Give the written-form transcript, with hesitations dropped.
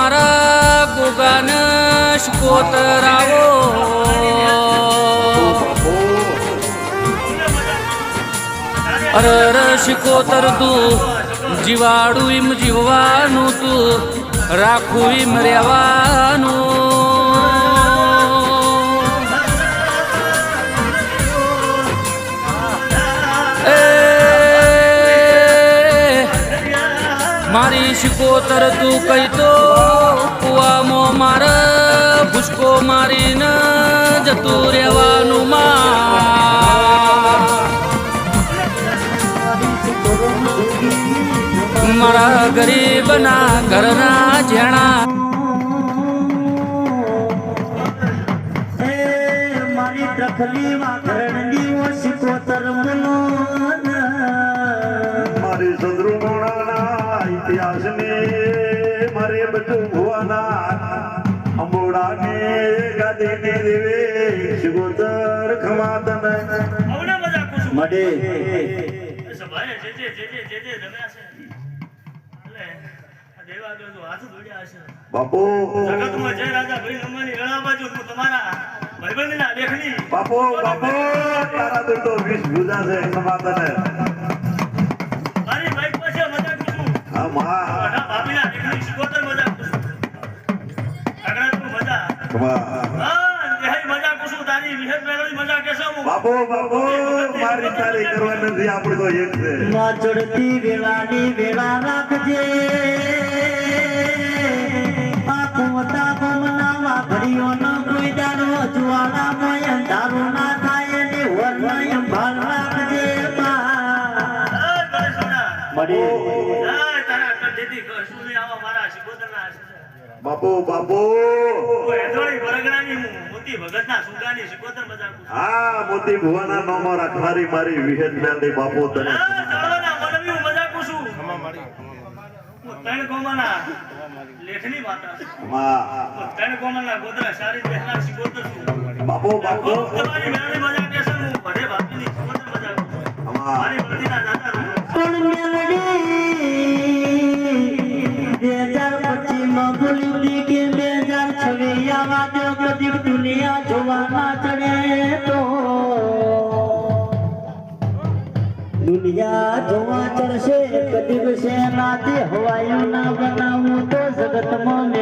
મારા ગોગાન શિકોતરાવો અરર શિકોતર તું જીવાડું એમ જીવવાનું તું રાખું એમ રહેવાનું મારી શિકોતર તું કઈ તો કુવામાં મારા ભૂસકો મારીને જતું રહેવાનું મારા ગરીબના ઘરના જેણા મારી પ્રખલીમાં ઘરણી શિકોતર મારી સદરુમોણાના ઇતિહાસને મારે બધું ભુવાના અંબોડાને ગાદીને દેવે શિકોતર ખમાતન મડે બાપુ બાપુ બાપુ તારા તો 20 ભૂજા છે ખમાતન હા મા બાપુ બાપુ મારી તારી કરવા નથી આપણે તો એક છે માં ચડતી વેળાની વેળા રાખજે આ કુંવતા ગમનામાં ઘડીઓનો કોઈ દાડો જ્વાળા મોય અંધારું ના થાય ને વરનાય ભાળ રાખજે બાપુ બાપુ હા મોતી ભુવાના નામો રાખનારી મારી વિહેદ મેંદી બાપુ તને બાપુ બાપુ દુનિયા જોવાના ચડે તો દુનિયા જોવા ચડશે કદી સેનાથી હવાયું ના બનાવું તો જગતમાં